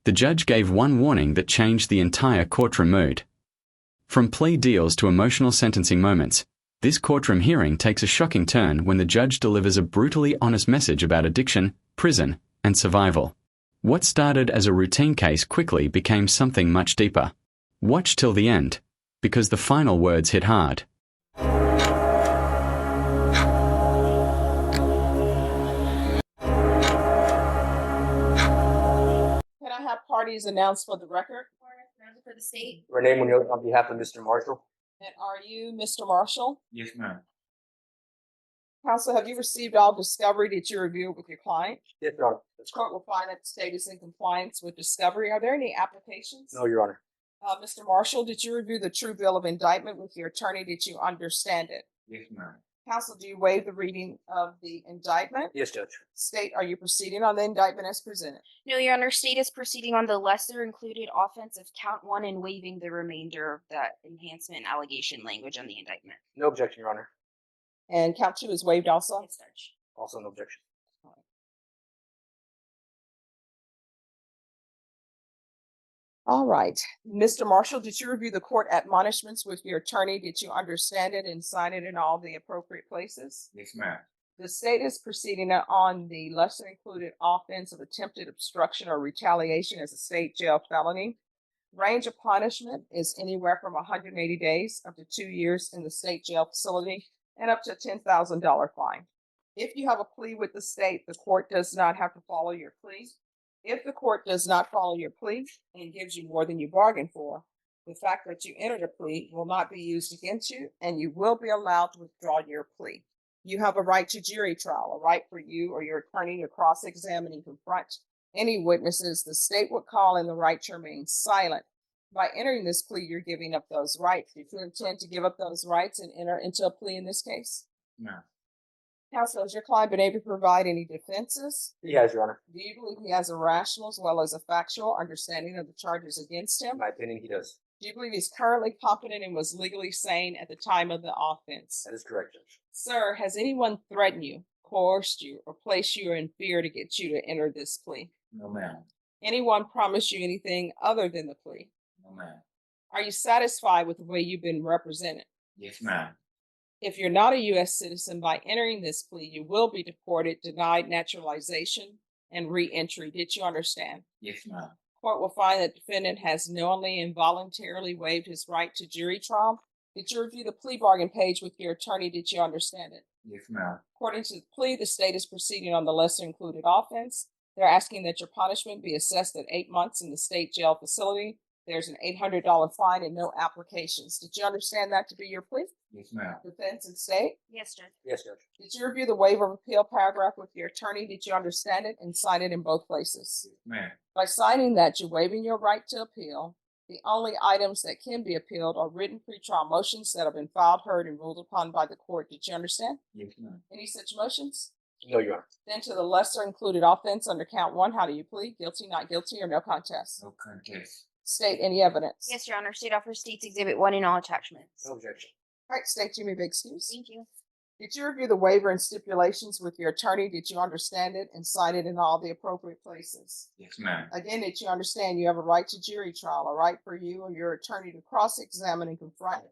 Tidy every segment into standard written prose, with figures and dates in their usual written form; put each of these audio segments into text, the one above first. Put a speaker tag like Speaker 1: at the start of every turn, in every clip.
Speaker 1: The judge gave one warning that changed the entire courtroom mood. From plea deals to emotional sentencing moments, this courtroom hearing takes a shocking turn when the judge delivers a brutally honest message about addiction, prison, and survival. What started as a routine case quickly became something much deeper. Watch till the end, because the final words hit hard.
Speaker 2: Can I have parties announced for the record?
Speaker 3: For the state.
Speaker 4: Renee Munoz on behalf of Mr. Marshall.
Speaker 2: And are you Mr. Marshall?
Speaker 4: Yes, ma'am.
Speaker 2: Counsel, have you received all discovery that you reviewed with your client?
Speaker 4: Yes, Your Honor.
Speaker 2: The court will find that the state is in compliance with discovery. Are there any applications?
Speaker 4: No, Your Honor.
Speaker 2: Mr. Marshall, did you review the true bill of indictment with your attorney? Did you understand it?
Speaker 4: Yes, ma'am.
Speaker 2: Counsel, do you waive the reading of the indictment?
Speaker 4: Yes, Judge.
Speaker 2: State, are you proceeding on the indictment as presented?
Speaker 3: No, Your Honor, state is proceeding on the lesser included offense of count 1 and waiving the remainder of that enhancement allegation language on the indictment.
Speaker 4: No objection, Your Honor.
Speaker 2: And count 2 is waived also?
Speaker 3: Yes, Judge.
Speaker 4: Also no objection.
Speaker 2: All right. Mr. Marshall, did you review the court admonishments with your attorney? Did you understand it and sign it in all the appropriate places?
Speaker 4: Yes, ma'am.
Speaker 2: The state is proceeding on the lesser included offense of attempted obstruction or retaliation as a state jail felony. Range of punishment is anywhere from 180 days up to 2 years in the state jail facility and up to a $10,000 fine. If you have a plea with the state, the court does not have to follow your plea. If the court does not follow your plea and gives you more than you bargained for, the fact that you entered a plea will not be used against you, and you will be allowed to withdraw your plea. You have a right to jury trial, a right for you or your attorney to cross-examine and confront any witnesses the state would call, and the right to remain silent. By entering this plea, you're giving up those rights. Did you intend to give up those rights and enter into a plea in this case?
Speaker 4: No.
Speaker 2: Counsel, has your client been able to provide any defenses?
Speaker 4: He has, Your Honor.
Speaker 2: Do you believe he has a rational as well as a factual understanding of the charges against him?
Speaker 4: In my opinion, he does.
Speaker 2: Do you believe he's currently competent and was legally sane at the time of the offense?
Speaker 4: That is correct, Judge.
Speaker 2: Sir, has anyone threatened you, coerced you, or placed you in fear to get you to enter this plea?
Speaker 4: No, ma'am.
Speaker 2: Anyone promised you anything other than the plea?
Speaker 4: No, ma'am.
Speaker 2: Are you satisfied with the way you've been represented?
Speaker 4: Yes, ma'am.
Speaker 2: If you're not a U.S. citizen, by entering this plea, you will be deported, denied naturalization, and re-entry. Did you understand?
Speaker 4: Yes, ma'am.
Speaker 2: Court will find that defendant has knowingly and voluntarily waived his right to jury trial. Did you review the plea bargain page with your attorney? Did you understand it?
Speaker 4: Yes, ma'am.
Speaker 2: According to the plea, the state is proceeding on the lesser included offense. They're asking that your punishment be assessed at 8 months in the state jail facility. There's an $800 fine and no applications. Did you understand that to be your plea?
Speaker 4: Yes, ma'am.
Speaker 2: Defense and state?
Speaker 3: Yes, Judge.
Speaker 4: Yes, Judge.
Speaker 2: Did you review the waiver of appeal paragraph with your attorney? Did you understand it and sign it in both places?
Speaker 4: Yes, ma'am.
Speaker 2: By signing that, you're waiving your right to appeal. The only items that can be appealed are written pretrial motions that have been filed, heard, and ruled upon by the court. Did you understand?
Speaker 4: Yes, ma'am.
Speaker 2: Any such motions?
Speaker 4: No, Your Honor.
Speaker 2: Then to the lesser included offense under count 1, how do you plead? Guilty, not guilty, or no contest?
Speaker 4: No contest.
Speaker 2: State any evidence.
Speaker 3: Yes, Your Honor, state offers states exhibit 1 in all attachments.
Speaker 4: No objection.
Speaker 2: All right, state, you may be excused.
Speaker 3: Thank you.
Speaker 2: Did you review the waiver and stipulations with your attorney? Did you understand it and sign it in all the appropriate places?
Speaker 4: Yes, ma'am.
Speaker 2: Again, did you understand you have a right to jury trial, a right for you or your attorney to cross-examine and confront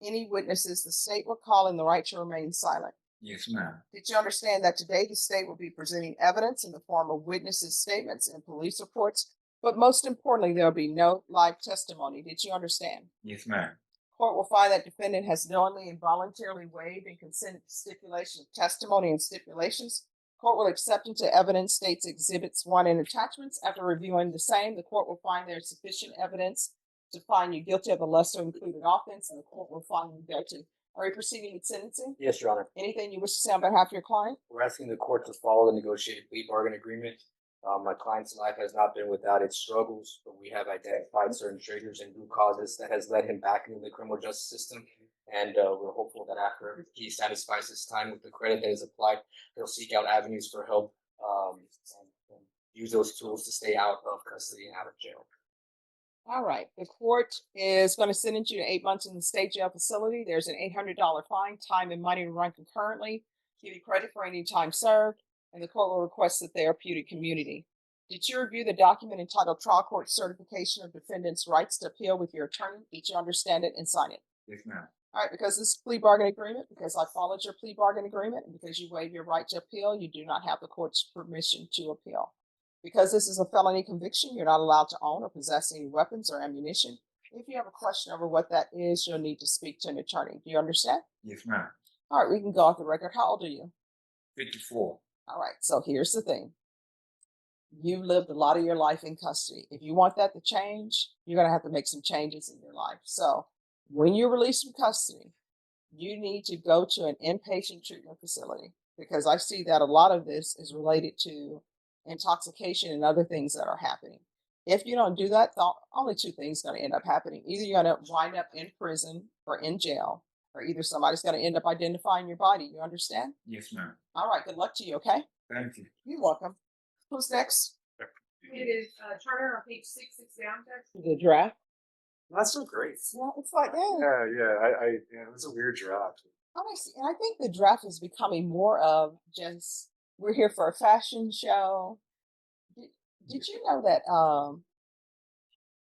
Speaker 2: any witnesses the state will call, and the right to remain silent?
Speaker 4: Yes, ma'am.
Speaker 2: Did you understand that today the state will be presenting evidence in the form of witnesses' statements and police reports, but most importantly, there will be no live testimony? Did you understand?
Speaker 4: Yes, ma'am.
Speaker 2: Court will find that defendant has knowingly and voluntarily waived and consented to stipulation of testimony and stipulations. Court will accept into evidence states exhibits 1 and attachments. After reviewing the same, the court will find there is sufficient evidence to find you guilty of a lesser included offense, and the court will find you guilty. Are you proceeding with sentencing?
Speaker 4: Yes, Your Honor.
Speaker 2: Anything you wish to say on behalf of your client?
Speaker 4: We're asking the court to follow the negotiated plea bargain agreement. My client's life has not been without its struggles, but we have identified certain triggers and root causes that has led him back into the criminal justice system. And we're hopeful that after he satisfies his time with the credit that is applied, he'll seek out avenues for help and use those tools to stay out of custody and out of jail.
Speaker 2: All right. The court is going to sentence you to 8 months in the state jail facility. There's an $800 fine, time and money to run concurrently, give you credit for any time served, and the court will request the therapeutic community. Did you review the document entitled Trial Court Certification of Defendants' Rights to Appeal with your attorney? Did you understand it and sign it?
Speaker 5: Yes, ma'am.
Speaker 2: All right, because this is a plea bargain agreement, because I followed your plea bargain agreement, and because you waive your right to appeal, you do not have the court's permission to appeal. Because this is a felony conviction, you're not allowed to own or possess any weapons or ammunition. If you have a question over what that is, you'll need to speak to an attorney. Do you understand?
Speaker 5: Yes, ma'am.
Speaker 2: All right, we can go off the record. How old are you?
Speaker 5: 54.
Speaker 2: All right, so here's the thing. You lived a lot of your life in custody. If you want that to change, you're going to have to make some changes in your life. So when you're released from custody, you need to go to an inpatient treatment facility, because I see that a lot of this is related to intoxication and other things that are happening. If you don't do that, only two things are going to end up happening. Either you're going to wind up in prison or in jail, or either somebody's going to end up identifying your body. You understand?
Speaker 5: Yes, ma'am.
Speaker 2: All right, good luck to you, okay?
Speaker 5: Thank you.
Speaker 2: You're welcome. Who's next?
Speaker 6: It is Turner on page 6 down, Judge.
Speaker 2: The draft.
Speaker 5: That's so great.
Speaker 2: Yeah, it's like, yeah.
Speaker 5: Yeah, it's a weird draft.
Speaker 2: Honestly, and I think the draft is becoming more of just, we're here for a fashion show. Did you know that,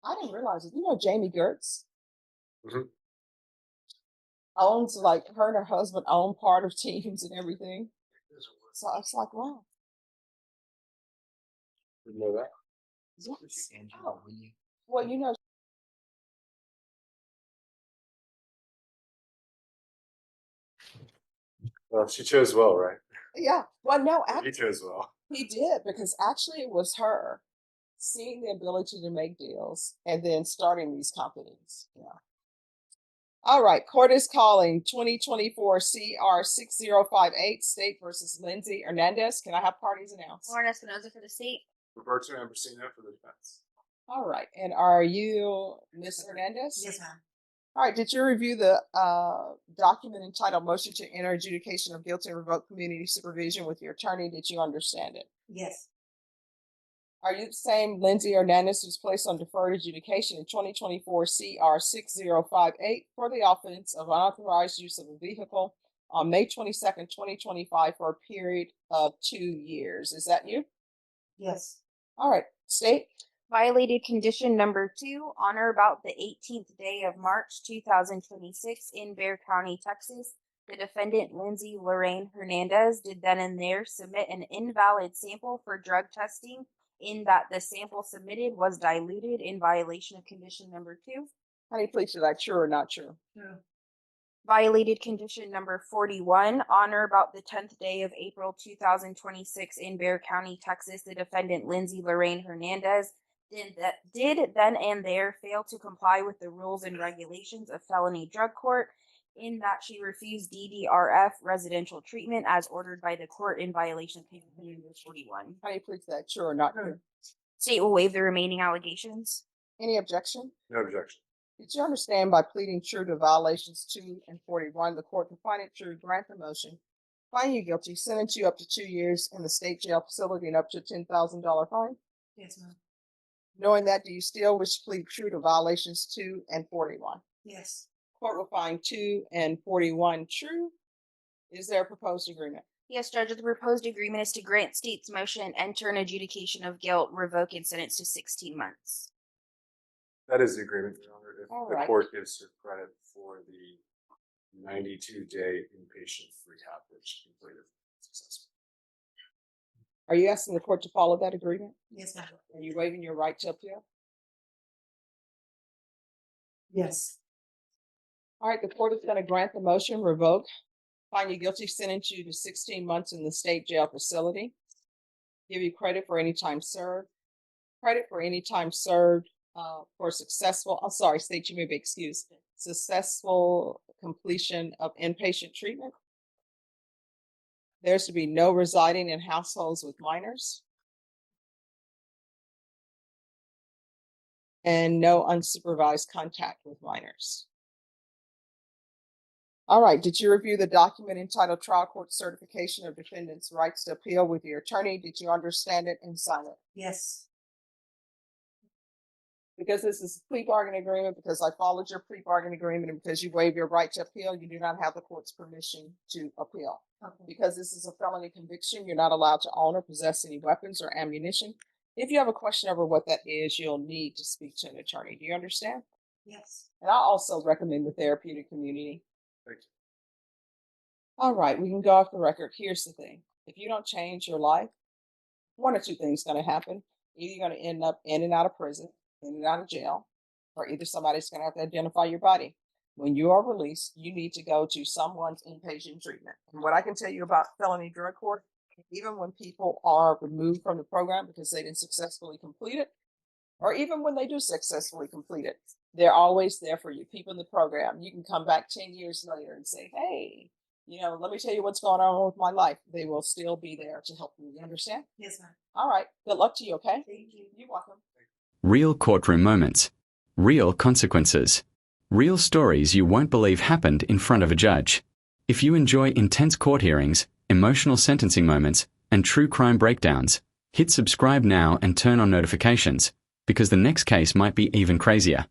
Speaker 2: I didn't realize it, you know Jamie Gertz
Speaker 5: Mhm.
Speaker 2: owns, like, her and her husband own part of teams and everything. So it's like, wow.
Speaker 5: Didn't know that.
Speaker 2: Yes. Oh. Well, you know,
Speaker 5: Well, she chose well, right?
Speaker 2: yeah. Well, no,
Speaker 5: He
Speaker 2: actually,
Speaker 5: chose well.
Speaker 2: he did, because actually it was her seeing the ability to make deals and then starting these companies. Yeah. All right, court is calling 2024 CR 6058, State versus Lindsay Hernandez. Can I have parties announced?
Speaker 3: Lauren Espinoza for the state.
Speaker 5: Roberto Ambrosino for the defense.
Speaker 2: All right, and are you Ms. Hernandez?
Speaker 6: Yes, ma'am.
Speaker 2: All right, did you review the document entitled Motion to Enter Adjudication of Guilty and Revoke Community Supervision with your attorney? Did you understand it?
Speaker 6: Yes.
Speaker 2: Are you the same Lindsay Hernandez who's placed on deferred adjudication in 2024 CR 6058 for the offense of unauthorized use of a vehicle on May 22nd, 2025 for a period of 2 years? Is that you?
Speaker 6: Yes.
Speaker 2: All right, state.
Speaker 3: Violated condition number 2, on or about the 18th day of March 2026 in Bexar County, Texas. The defendant, Lindsay Lorraine Hernandez, did then and there submit an invalid sample for drug testing, in that the sample submitted was diluted in violation of condition number 2.
Speaker 2: How do you plead to that, true or not true?
Speaker 6: True.
Speaker 3: Violated condition number 41, on or about the 10th day of April 2026 in Bexar County, Texas. The defendant, Lindsay Lorraine Hernandez, did then and there fail to comply with the rules and regulations of felony drug court, in that she refused DDRF residential treatment as ordered by the court in violation of condition number 41.
Speaker 2: How do you plead to that, true or not true?
Speaker 3: State will waive the remaining allegations.
Speaker 2: Any objection?
Speaker 5: No objection.
Speaker 2: Did you understand by pleading true to violations 2 and 41, the court can find it true, grant the motion, find you guilty, sentence you up to 2 years in the state jail facility and up to a $10,000 fine?
Speaker 6: Yes, ma'am.
Speaker 2: Knowing that, do you still wish to plead true to violations 2 and 41?
Speaker 6: Yes.
Speaker 2: Court will find 2 and 41 true. Is there a proposed agreement?
Speaker 3: Yes, Judge, the proposed agreement is to grant state's motion, enter an adjudication of guilt, revoke, and sentence to 16 months.
Speaker 5: That is the agreement, Your Honor. If
Speaker 2: All
Speaker 5: the
Speaker 2: right.
Speaker 5: court gives her credit for the 92-day inpatient rehab that she completed successfully.
Speaker 2: Are you asking the court to follow that agreement?
Speaker 6: Yes, ma'am.
Speaker 2: Are you waiving your right to appeal?
Speaker 6: Yes.
Speaker 2: All right, the court is going to grant the motion, revoke, find you guilty, sentence you to 16 months in the state jail facility, give you credit for any time served, for successful, I'm sorry, state, you may be excused, successful completion of inpatient treatment. There's to be no residing in households with minors, and no unsupervised contact with minors. All right, did you review the document entitled Trial Court Certification of Defendants' Rights to Appeal with your attorney? Did you understand it and sign it?
Speaker 6: Yes.
Speaker 2: Because this is a plea bargain agreement, because I followed your plea bargain agreement, and because you waive your right to appeal, you do not have the court's permission to appeal.
Speaker 6: Okay.
Speaker 2: Because this is a felony conviction, you're not allowed to own or possess any weapons or ammunition. If you have a question over what that is, you'll need to speak to an attorney. Do you understand?
Speaker 6: Yes.
Speaker 2: And I also recommend the therapeutic community.
Speaker 5: Thank you.
Speaker 2: All right, we can go off the record. Here's the thing. If you don't change your life, one or two things going to happen. Either you're going to end up in and out of prison, in and out of jail, or either somebody's going to have to identify your body. When you are released, you need to go to someone's inpatient treatment. And what I can tell you about felony drug court, even when people are removed from the program because they didn't successfully complete it, or even when they do successfully complete it, they're always there for you. People in the program, you can come back 10 years later and say, hey, let me tell you what's going on with my life. They will still be there to help you. You understand?
Speaker 6: Yes, ma'am.
Speaker 2: All right. Good luck to you, okay?
Speaker 6: Thank you.
Speaker 2: You're welcome.
Speaker 1: Real courtroom moments. Real consequences. Real stories you won't believe happened in front of a judge. If you enjoy intense court hearings, emotional sentencing moments, and true crime breakdowns, hit subscribe now and turn on notifications, because the next case might be even crazier.